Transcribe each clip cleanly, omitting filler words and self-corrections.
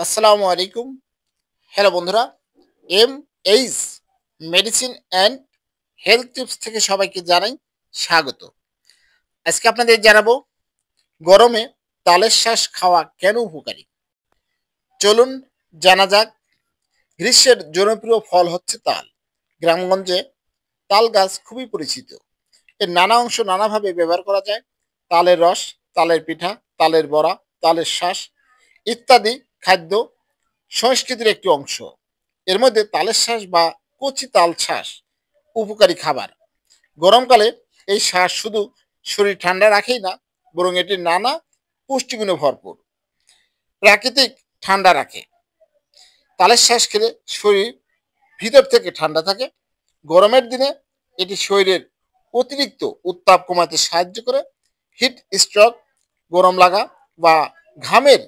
আসসালামু আলাইকুম। হ্যালো বন্ধুরা, M H medicine and health tips থেকে সবাইকে জানাই স্বাগত। আজকে আপনাদের জানাবো গরমে তালের শ্বাস খাওয়া কেন উপকারী। চলুন জানা যাক। গ্রীষ্মের জনপ্রিয় ফল হচ্ছে তাল। গ্রামগঞ্জে তাল গাছ খুবই পরিচিত। এর নানা অংশ নানাভাবে ব্যবহার করা যায়। তালের রস, তালের পিঠা, তালের বড়া, তালের শ্বাস ইত্যাদি খাদ্য সংস্কৃতির একটি অংশ। এর মধ্যে তালের শ্বাস বা কচি তাল শ্বাস উপকারী খাবার। গরমকালে এই শ্বাস শুধু শরীর ঠান্ডা রাখেই না, বরং এটি নানা পুষ্টিগুণে ভরপুর। প্রাকৃতিক ঠান্ডা রাখে। তালের শ্বাস খেলে শরীর ভিতর থেকে ঠান্ডা থাকে। গরমের দিনে এটি শরীরের অতিরিক্ত উত্তাপ কমাতে সাহায্য করে। হিট স্ট্রোক, গরম লাগা বা ঘামের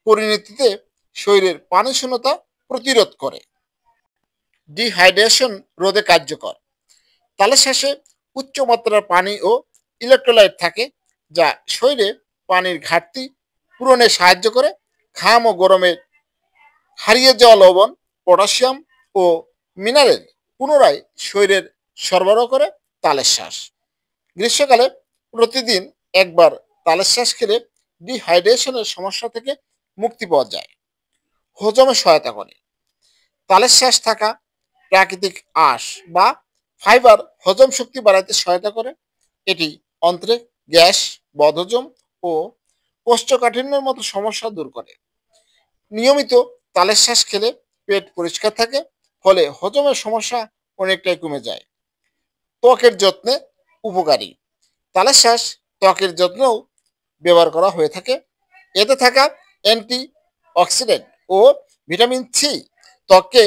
পরিণতিতে শরীরের পানি শূন্যতা প্রতিরোধ করে। ডিহাইড্রেশন রোধে কার্যকর। তালের শ্বাসে উচ্চমাত্রার পানি ও ইলেকট্রোলাইট থাকে, যা শরীরে পানির ঘাটতি পূরণে সাহায্য করে। ঘাম ও গরমে হারিয়ে যাওয়া লবণ, পটাশিয়াম ও মিনারেল পুনরায় শরীরের সরবরাহ করে তালের শ্বাস। গ্রীষ্মকালে প্রতিদিন একবার তালের শ্বাস খেলে ডিহাইড্রেশনের সমস্যা থেকে মুক্তি পাওয়া যায়। হজমে সহায়তা করে। তালের শ্বাস থাকা প্রাকৃতিক আঁশ বা ফাইবার হজম শক্তি বাড়াতে সহায়তা করে। এটি অন্ত্রে গ্যাস, বদহজম ও কোষ্ঠকাঠিন্যের মতো সমস্যা দূর করে। নিয়মিত তালের শ্বাস খেলে পেট পরিষ্কার থাকে, ফলে হজমের সমস্যা অনেকটাই কমে যায়। ত্বকের যত্নে উপকারী। তালের শ্বাস ত্বকের যত্নেও ব্যবহার করা হয়ে থাকে। এতে থাকা অ্যান্টি অক্সিডেন্ট ও ভিটামিন সি ত্বককে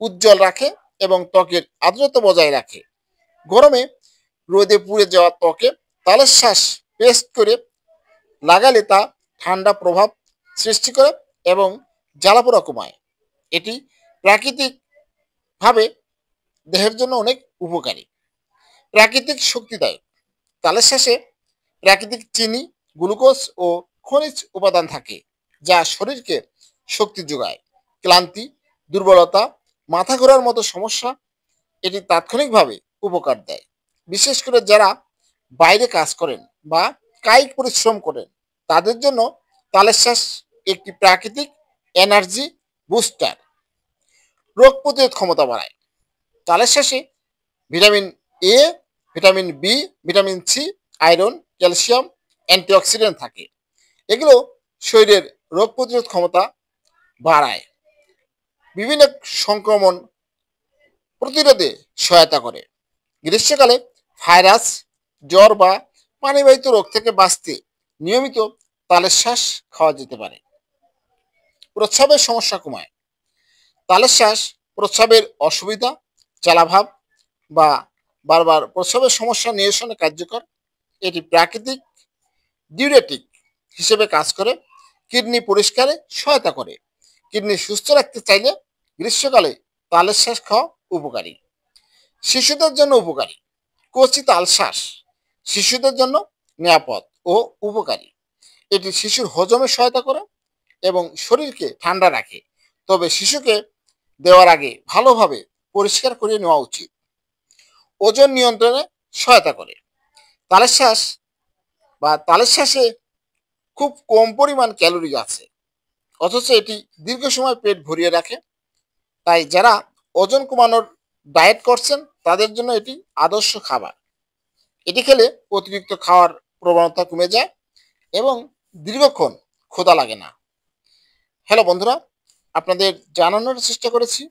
উজ্জ্বল রাখে এবং ত্বকের আর্দ্রতা বজায় রাখে। গরমে রোদে পুড়ে যাওয়া ত্বকে তালের শ্বাস পেস্ট করে লাগালে তা ঠান্ডা প্রভাব সৃষ্টি করে এবং জ্বালাপোড়া কমায়। এটি প্রাকৃতিকভাবে দেহের জন্য অনেক উপকারী। প্রাকৃতিক শক্তিদায়ক। তালের শ্বাসে প্রাকৃতিক চিনি, গ্লুকোজ ও খনিজ উপাদান থাকে, যা শরীরকে শক্তি যোগায়। ক্লান্তি, দুর্বলতা, মাথা ঘোরার মতো সমস্যা এটি তাৎক্ষণিকভাবে উপকার দেয়। বিশেষ করে যারা বাইরে কাজ করেন বা কায়িক পরিশ্রম করেন, তাদের জন্য তালের শ্বাস একটি প্রাকৃতিক এনার্জি বুস্টার। রোগ প্রতিরোধ ক্ষমতা বাড়ায়। তালের শ্বাসে vitamin A, vitamin B, vitamin C, iron, calcium, antioxidant থাকে। এগুলো শরীরের রোগ প্রতিরোধ ক্ষমতা বাড়ায়। বিভিন্ন সংক্রমণ প্রতিরোধে সহায়তা করে। গ্রীষ্মকালে ভাইরাস, জ্বর বা পানিবাহিত রোগ থেকে বাঁচতে নিয়মিত তালের শ্বাস খাওয়া যেতে পারে। প্রস্রাবের সমস্যা কমায়। তালের শ্বাস প্রস্রাবের অসুবিধা, জ্বালাভাব বা বারবার প্রস্রাবের সমস্যা নিরসনে কার্যকর। এটি প্রাকৃতিক ডিউরেটিক হিসেবে কাজ করে। কিডনি পরিষ্কারে সহায়তা করে। কিডনি সুস্থ রাখতে চাইলে গ্রীষ্মকালে তালের শ্বাস খাওয়া উপকারী। শিশুদের জন্য উপকারী। কচি তাল শ্বাস শিশুদের জন্য নিরাপদ ও উপকারী। এটি শিশুর হজমে সহায়তা করে এবং শরীরকে ঠান্ডা রাখে। তবে শিশুকে দেওয়ার আগে ভালোভাবে পরিষ্কার করে নেওয়া উচিত। ওজন নিয়ন্ত্রণে সহায়তা করে। তালের শ্বাস বা তালের শ্বাসে খুব কম পরিমাণ ক্যালোরি আছে, অথচ এটি দীর্ঘ সময় পেট ভরিয়ে রাখে। তাই যারা ওজন কমানোর ডায়েট করছেন, তাদের জন্য এটি আদর্শ খাবার। এটি খেলে অতিরিক্ত খাওয়ার প্রবণতা কমে যায় এবং দীর্ঘক্ষণ ক্ষুধা লাগে না। হ্যালো বন্ধুরা, আপনাদের জানানোর চেষ্টা করেছি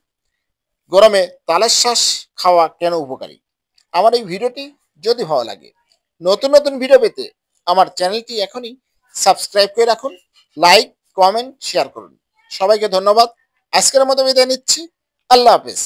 গরমে তালের শ্বাস খাওয়া কেন উপকারী। আমার এই ভিডিওটি যদি ভালো লাগে, নতুন নতুন ভিডিও পেতে আমার চ্যানেলটি এখনই সাবস্ক্রাইব করে রাখুন। লাইক, কমেন্ট, শেয়ার করুন। সবাইকে ধন্যবাদ। আজকের মতো বিদায় নিচ্ছি। আল্লাহ হাফেজ।